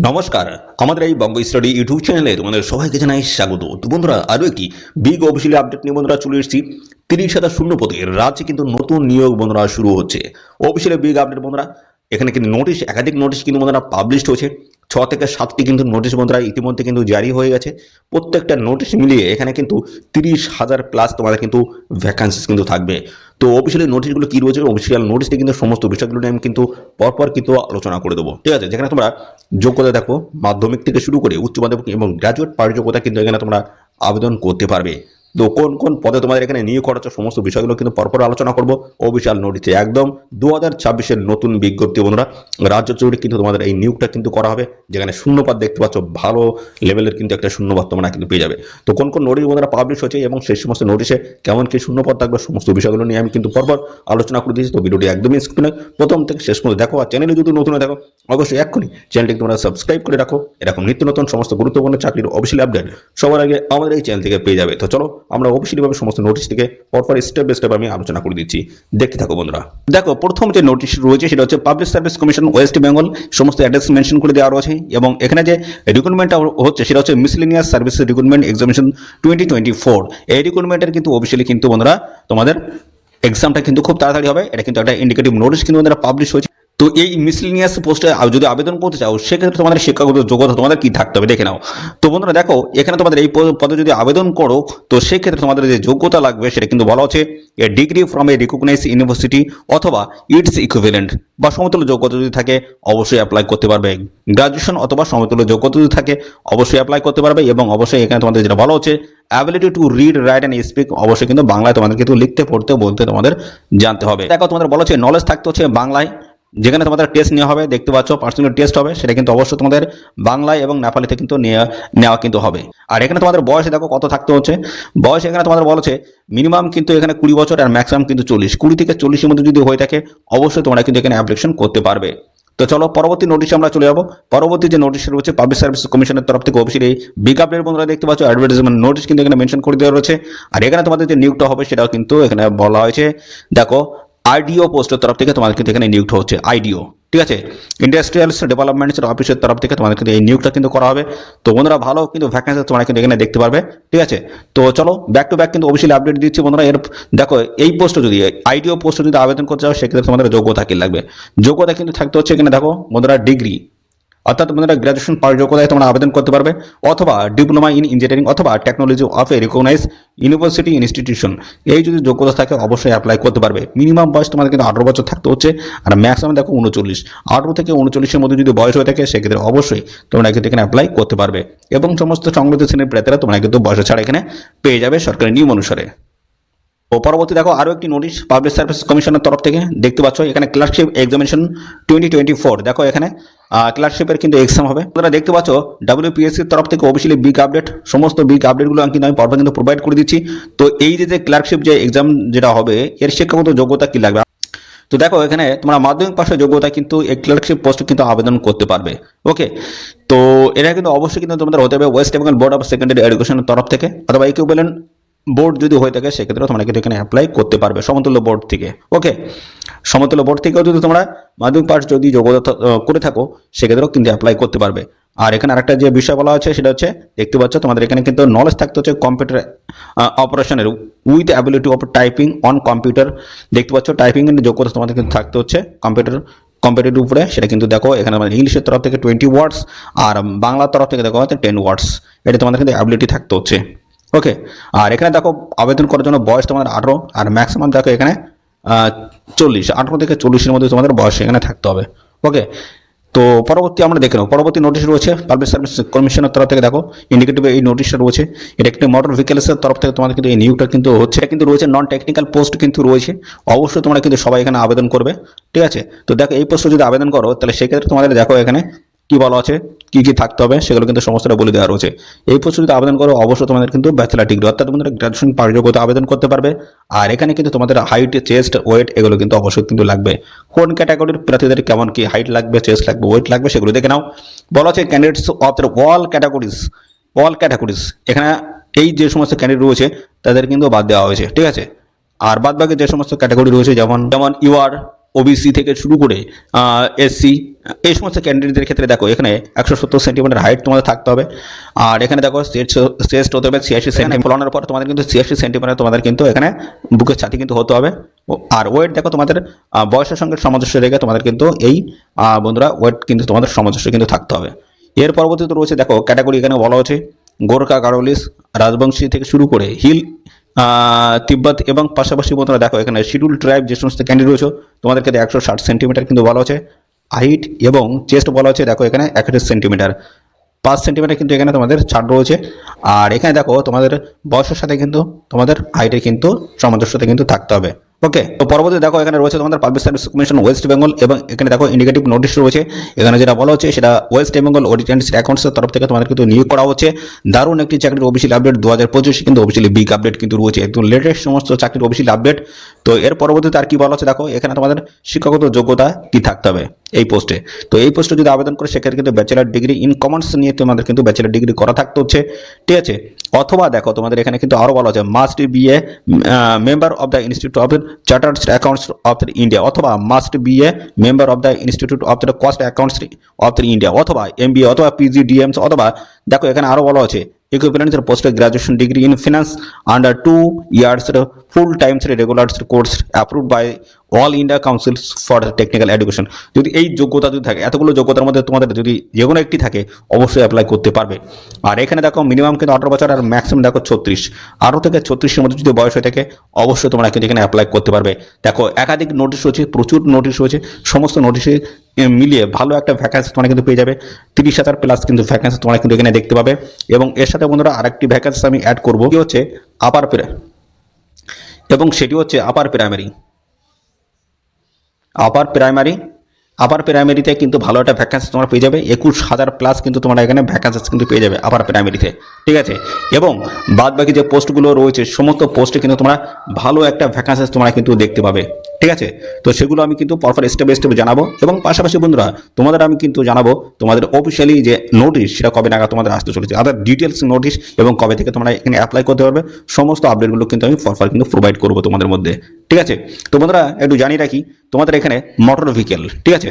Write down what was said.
নমস্কার, আমাদের এই বঙ্গ স্টাডি ইউটিউব চ্যানেলে তোমাদের সবাইকে জানাই স্বাগত। তো বন্ধুরা, আরও একটি বিগ অফিসিয়ালি আপডেট নিয়ে বন্ধুরা চলে এসেছি। 30,000 শূন্য পদে রাজ্যে কিন্তু নতুন নিয়োগ বন্ধুরা শুরু হচ্ছে। অফিসিয়ালি বিগ আপডেট বন্ধুরা, এখানে কিন্তু নোটিশ, একাধিক নোটিশ কিন্তু বন্ধুরা পাবলিশড হয়েছে। 6 থেকে 7টি কিন্তু নোটিশ বন্ধুরা ইতিমধ্যে কিন্তু জারি হয়ে গেছে। প্রত্যেকটা নোটিশ মিলিয়ে এখানে কিন্তু 30,000 প্লাস তোমাদের কিন্তু ভ্যাকান্সিস কিন্তু থাকবে। তো অফিসিয়ালি নোটিশগুলো কি রয়েছে, অফিসিয়াল নোটিশে কিন্তু সমস্ত বিষয়গুলো নিয়ে আমি কিন্তু পরপর কিন্তু আলোচনা করে দেবো। ঠিক আছে, যেখানে তোমরা যোগ্যতা দেখো, মাধ্যমিক থেকে শুরু করে উচ্চ মাধ্যমিক এবং গ্রাজুয়েট পার যোগ্যতা কিন্তু এখানে তোমরা আবেদন করতে পারবে। তো কোন কোন পদে তোমাদের এখানে নিয়োগ করা হচ্ছে সমস্ত বিষয়গুলো কিন্তু পরপর আলোচনা করবো অফিসিয়াল নোটিশে। একদম 2026-এর নতুন বিজ্ঞপ্তি বন্ধুরা, রাজ্য জুড়ে কিন্তু তোমাদের এই নিয়োগটা কিন্তু করা হবে। যেখানে শূন্যপদ দেখতে পাচ্ছ, ভালো লেভেলের কিন্তু একটা শূন্যপদ তোমরা কিন্তু পেয়ে যাবে। তো কোন কোন নোটিশ বন্ধুরা পাবলিশ হচ্ছে এবং সেই সমস্ত নোটিশে কেমন কি শূন্যপদ থাকবে সমস্ত বিষয়গুলো নিয়ে আমি কিন্তু পরপর আলোচনা করে দিয়েছি। তো ভিডিওটি একদমই স্কিপ নয়, প্রথম থেকে শেষ পর্যন্ত দেখো। আর চ্যানেলে যদি নতুন দেখো, অবশ্যই এক্ষুনি চ্যানেলটি তোমরা সাবস্ক্রাইব করে রাখো। এরকম নিত্য নতুন সমস্ত গুরুত্বপূর্ণ চাকরির অফিসিয়াল আপডেট সবার আগে আমাদের এই চ্যানেল থেকে পেয়ে যাবে। তো চলো আমরা অফিসিয়ালি ভাবে সমস্ত নোটিশ থেকে পরপর স্টেপ বাই স্টেপ আমি আলোচনা করে দিচ্ছি, দেখতে থাকো বন্ধুরা। দেখো, প্রথম যে নোটিশ রয়েছে সেটা হচ্ছে public service commission West Bengal, সমস্ত অ্যাড্রেস মেনশন করে দেওয়া রয়েছে। এবং এখানে যে রিক্রুটমেন্টটা হচ্ছে সেটা হচ্ছে মিসলেনিয়াস সার্ভিস রিক্রুটমেন্ট এক্সামিনেশন 2024। এই রিক্রুটমেন্টের কিন্তু অফিসিয়ালি কিন্তু বন্ধুরা তোমাদের এক্সামটা কিন্তু খুব তাড়াতাড়ি হবে। এটা কিন্তু একটা ইন্ডিকেটিভ নোটিশ কিন্তু বন্ধুরা পাবলিশ হয়েছে। তো এই মিসলেনিয়াস পোস্টে যদি আবেদন করতে চাও, সেক্ষেত্রে তোমাদের শিক্ষাগত যোগ্যতা তোমাদের কি থাকতে হবে দেখে নাও। তো বন্ধুরা দেখো, এখানে তোমাদের এই পদে যদি আবেদন করো, তো সেক্ষেত্রে তোমাদের যে যোগ্যতা লাগবে সেটা কিন্তু বলা হচ্ছে a degree from a recognise university অথবা ইটস ইকুইভ্যালেন্ট বা সমতুল্য যোগ্যতা যদি থাকে অবশ্যই অ্যাপ্লাই করতে পারবে। গ্রাজুয়েশন অথবা সমতুল্য যোগ্যতা যদি থাকে অবশ্যই অ্যাপ্লাই করতে পারবে। এবং অবশ্যই এখানে তোমাদের যেটা বলা হচ্ছে ability to read, right and speak, অবশ্যই কিন্তু বাংলায় তোমাদের কিন্তু লিখতে পড়তে বলতে তোমাদের জানতে হবে। দেখো, তোমাদের বলা হচ্ছে নলেজ থাকতে হচ্ছে বাংলায়, যেখানে তোমাদের টেস্ট নেওয়া হবে, দেখতে পাচ্ছ পার্সোনাল টেস্ট হবে, সেটা কিন্তু অবশ্যই তোমাদের বাংলায় এবং নেপালিতে কিন্তু নেওয়া কিন্তু হবে। আর এখানে তোমাদের বয়স দেখো কত থাকতে হচ্ছে। বয়স এখানে তোমাদের বলা হচ্ছে মিনিমাম কিন্তু এখানে 20 বছর আর ম্যাক্সিমাম কিন্তু 20 থেকে 40-এর মধ্যে যদি হয়ে থাকে অবশ্যই তোমরা কিন্তু এখানে অ্যাপ্লিকেশন করতে পারবে। তো চলো পরবর্তী নোটিশে আমরা চলে যাবো। পরবর্তী যে নোটিশ রয়েছে পাবলিক সার্ভিস কমিশনের তরফ থেকে অফিসিয়ালি বিগ আপডেট বন্ধুরা দেখতে পাচ্ছ, অ্যাডভার্টাইজমেন্ট নোটিশ কিন্তু এখানে মেনশন করে দেওয়া রয়েছে। আর এখানে তোমাদের যে নিয়োগটা হবে সেটাও কিন্তু এখানে বলা হয়েছে। দেখো, আইডিও পোস্টের তরফ থেকে তোমাদের কিন্তু এখানে নিয়োগটা হচ্ছে আইডিও, ঠিক আছে, ইন্ডাস্ট্রিয়াল ডেভেলপমেন্টের অফিসের তরফ থেকে তোমাদের কিন্তু এই নিয়োগটা কিন্তু করা হবে। তো বন্ধুরা ভালো কিন্তু ভ্যাকেন্সি তোমরা কিন্তু এখানে দেখতে পারবে, ঠিক আছে। তো চলো ব্যাক টু ব্যাক কিন্তু অফিসিয়ালি আপডেট দিচ্ছি বন্ধুরা। এর দেখো, এই পোস্টে যদি আইডিও পোস্টে যদি আবেদন করতে চাও সেক্ষেত্রে তোমাদের যোগ্যতা কি লাগবে। যোগ্যতা কিন্তু থাকতে হচ্ছে এখানে দেখো বন্ধুরা ডিগ্রি, অর্থাৎ তোমরা গ্রাজুয়েশন পার যোগ্যতায় তোমরা আবেদন করতে পারবে, অথবা ডিপ্লোমা ইন ইঞ্জিনিয়ারিং অথবা technology of a recognise university institution, এই যদি যোগ্যতা থাকে অবশ্যই অ্যাপ্লাই করতে পারবে। মিনিমাম বয়স তোমাদের কিন্তু 18 বছর থাকতে হচ্ছে, আর ম্যাক্সিমাম দেখো 39। 18 থেকে 39-এর মধ্যে যদি বয়স হয়ে থাকে সেক্ষেত্রে অবশ্যই তোমরা কিন্তু এখানে অ্যাপ্লাই করতে পারবে। এবং সমস্ত সংগঠিত শ্রেণীর প্রার্থীরা তোমরা কিন্তু বয়স ছাড়া এখানে পেয়ে যাবে সরকারি নিয়ম অনুসারে। ও পরবর্তী দেখো আরো একটি নোটিশ পাবলিক সার্ভিস কমিশনের তরফ থেকে দেখতে পাচ্ছ, এখানে ক্লার্কশিপ এক্সামিনেশন 2024। দেখো এখানে ক্লার্কশিপের কিন্তু এক্সাম হবে। তোমরা দেখতে পাচ্ছ WPSCর তরফ থেকে অফিসিয়ালি বিগ আপডেট, সমস্ত বিগ আপডেটগুলো কিন্তু আমি পরপর কিন্তু প্রোভাইড করে দিচ্ছি। তো এই যে ক্লার্কশিপ যে এক্সাম যেটা হবে এর শিক্ষাগত যোগ্যতা কি লাগবে। তো দেখো, এখানে তোমরা মাধ্যমিক পাশের যোগ্যতা কিন্তু এই ক্লার্কশিপ পোস্টে কিন্তু আবেদন করতে পারবে। ওকে, তো এটা কিন্তু অবশ্যই কিন্তু তোমাদের হতে হবে West Bengal board of secondary এডুকেশনের তরফ থেকে, অথবা ইকুইভ্যালেন্ট বোর্ড যদি হয়ে থাকে সেক্ষেত্রে তোমরা কিন্তু এখানে অ্যাপ্লাই করতে পারবে সমতুল্য বোর্ড থেকে। ওকে, সমতুল্য বোর্ড থেকেও যদি তোমরা মাধ্যমিক পাস যদি যোগ্যতা করে থাকো সেক্ষেত্রেও কিন্তু অ্যাপ্লাই করতে পারবে। আর এখানে আরেকটা যে বিষয় বলা আছে সেটা হচ্ছে দেখতে পাচ্ছ তোমাদের এখানে কিন্তু নলেজ থাকতে হচ্ছে কম্পিউটার অপারেশনের with ability of typing on computer. দেখতে পাচ্ছ টাইপিং এর যোগ্যতা তোমাদের কিন্তু থাকতে হচ্ছে কম্পিউটারের উপরে, সেটা কিন্তু দেখো এখানে ইংলিশের তরফ থেকে 20 ওয়ার্ডস আর বাংলার তরফ থেকে দেখো 10 ওয়ার্ডস, এটা তোমাদের কিন্তু অ্যাবিলিটি থাকতে হচ্ছে। ওকে, আর এখানে দেখো আবেদন করার জন্য বয়স তোমাদের 18 আর ম্যাক্সিমাম দেখো এখানে 40, 18 থেকে 40-এর মধ্যে তোমাদের বয়স এখানে থাকতে হবে। ওকে, তো পরবর্তী আমরা দেখে নেব। পরবর্তী নোটিশ রয়েছে পাবলিক সার্ভিস কমিশনের তরফ থেকে, দেখো ইন্ডিকেটিভ এই নোটিশটা রয়েছে। এটা একটি মোটর ভেহিকলসের তরফ থেকে তোমাদের কিন্তু এই নিয়োগটা কিন্তু হচ্ছে, কিন্তু রয়েছে নন টেকনিক্যাল পোস্ট কিন্তু রয়েছে। অবশ্যই তোমরা কিন্তু সবাই এখানে আবেদন করবে, ঠিক আছে। তো দেখো এই পোস্টে যদি আবেদন করো তাহলে সেক্ষেত্রে তোমাদের দেখো এখানে কি বলা আছে, কি কি থাকতে হবে সেগুলো কিন্তু সমস্তটা বলে দেওয়া রয়েছে। এই পোস্টে যদি আবেদন করো অবশ্যই তোমাদের কিন্তু ব্যাচেলার ডিগ্রি অর্থাৎ তোমাদের গ্রাজুয়েশন পার যোগ্যতা আবেদন করতে পারবে। আর এখানে কিন্তু তোমাদের হাইট, চেস্ট, ওয়েট এগুলো কিন্তু অবশ্যই কিন্তু লাগবে। কোন ক্যাটাগরির প্রার্থীদের কেমন কি হাইট লাগবে, চেস্ট লাগবে, ওয়েট লাগবে সেগুলো দেখে নাও। বলা আছে ক্যান্ডিডেটস অফ অল ক্যাটাগরিজ, এখানে এই যে সমস্ত ক্যান্ডিডেট রয়েছে তাদের কিন্তু বাদ দেওয়া হয়েছে, ঠিক আছে। আর বাদ বাকি যে সমস্ত ক্যাটাগরি রয়েছে যেমন ইউআর, ওবিসি থেকে শুরু করে এসসি এই সমস্ত ক্যান্ডিডেটদের ক্ষেত্রে দেখো এখানে 170 সেন্টিমিটার হাইট তোমাদের থাকতে হবে। আর এখানে দেখো চেস্ট হতে হবে 86 সেন্টিমিটার, ফলানোর পর তোমাদের কিন্তু 86 সেন্টিমিটার তোমাদের কিন্তু এখানে বুকের ছাতি কিন্তু হতে হবে। আর ওয়েট দেখো তোমাদের বয়সের সঙ্গে সামঞ্জস্য রেখে তোমাদের কিন্তু এই বন্ধুরা ওয়েট কিন্তু তোমাদের সামঞ্জস্য কিন্তু থাকতে হবে। এর পরবর্তীতে রয়েছে দেখো ক্যাটাগরি, এখানে বলা হচ্ছে গোর্খা, গারোলিস, রাজবংশী থেকে শুরু করে হিল, তিব্বত এবং পাশাপাশি বন্ধুরা দেখো এখানে শিডিউল ট্রাইব যে সমস্ত ক্যান্ডিডেট রয়েছে তোমাদেরকে 160 সেন্টিমিটার কিন্তু বলা হচ্ছে হাইট, এবং চেস্ট বলা হচ্ছে দেখো এখানে 61 সেন্টিমিটার, 5 সেন্টিমিটার কিন্তু এখানে তোমাদের ছাড় রয়েছে। আর এখানে দেখো তোমাদের বয়সের সাথে কিন্তু তোমাদের হাইটের কিন্তু সামঞ্জস্যতা কিন্তু থাকতে হবে। ওকে, তো পরবর্তী দেখো এখানে রয়েছে তোমাদের public service commission West Bengal, এবং এখানে দেখো ইন্ডিকেটিভ নোটিশ রয়েছে। এখানে যেটা বলা হচ্ছে সেটা ওয়েস্ট বেঙ্গল অডিট অ্যান্ড অ্যাকাউন্টসের তরফ থেকে তোমাদের কিন্তু নিয়োগ করা হচ্ছে। দারুণ একটি চাকরির অফিসিয়াল আপডেট 2025 কিন্তু অফিসিয়ালি বিগ আপডেট কিন্তু রয়েছে, একদম লেটেস্ট সমস্ত চাকরির অফিসিয়াল আপডেট। তো এর পরবর্তীতে আর কি বলা হচ্ছে দেখো এখানে তোমাদের শিক্ষাগত যোগ্যতা কি থাকতে হবে এই পোস্টে। তো এই পোস্টে যদি আবেদন করে সেক্ষেত্রে কিন্তু ব্যাচেলার ডিগ্রি ইন কমার্স নিয়ে তোমাদের কিন্তু ব্যাচেলার ডিগ্রি করা থাকতে হচ্ছে, ঠিক আছে। অথবা দেখো তোমাদের এখানে কিন্তু আরো বলা হচ্ছে must be a member of the institute of chartered accounts of the India, অথবা must be a member of the institute of the cost accounts of the India, অথবা এমবিএ অথবা পিজিডিএমস, অথবা দেখো এখানে আরো বলা হচ্ছে equivalent post graduation degree in finance under 2 years full time regular course approved by all India councils for technical education। যদি এই যোগ্যতা যদি থাকে, এতগুলো যোগ্যতার মধ্যে তোমাদের যদি যে কোনো একটি থাকে অবশ্যই অ্যাপ্লাই করতে পারবে। আর এখানে দেখো মিনিমাম কিন্তু 18 বছর আর ম্যাক্সিমাম দেখো 36, 18 থেকে 36 এর মধ্যে যদি বয়স হয়ে থাকে অবশ্যই তোমরা কিন্তু এখানে অ্যাপ্লাই করতে পারবে। দেখো একাধিক নোটিশ রয়েছে, প্রচুর নোটিশ রয়েছে, সমস্ত নোটিশে মিলিয়ে ভালো একটা ভ্যাকেন্সি তোমরা কিন্তু পেয়ে যাবে। 30,000 প্লাস কিন্তু ভ্যাকেন্সি তোমরা কিন্তু এখানে দেখতে পাবে। এবং এর সাথে বন্ধুরা আরেকটি ভ্যাকেন্সি আমি অ্যাড করবো, কি হচ্ছে আপার এবং সেটি হচ্ছে আপার প্রাইমারিতে কিন্তু ভালো একটা ভ্যাকেন্সি তোমরা পেয়ে যাবে। 21,000 প্লাস কিন্তু তোমরা এখানে ভ্যাকেন্সি কিন্তু পেয়ে যাবে আপার প্রাইমারিতে, ঠিক আছে। এবং বাদ বাকি যে পোস্টগুলো রয়েছে সমস্ত পোস্টে কিন্তু তোমরা ভালো একটা ভ্যাকেন্সি তোমরা কিন্তু দেখতে পাবে, ঠিক আছে। তো সেগুলো আমি কিন্তু পরপর স্টেপ বাই স্টেপ জানাবো। এবং পাশাপাশি বন্ধুরা তোমাদের আমি কিন্তু জানাবো তোমাদের অফিসিয়ালি যে নোটিশ সেটা কবে নাগাদ তোমাদের আসতে চলেছে, আদার ডিটেলস নোটিশ এবং কবে থেকে তোমরা এখানে অ্যাপ্লাই করতে পারবে, সমস্ত আপডেটগুলো কিন্তু আমি পরপর কিন্তু প্রোভাইড করবো তোমাদের মধ্যে, ঠিক আছে। তো বন্ধুরা একটু জানিয়ে রাখি তোমাদের এখানে মোটর ভেহিকেল, ঠিক আছে,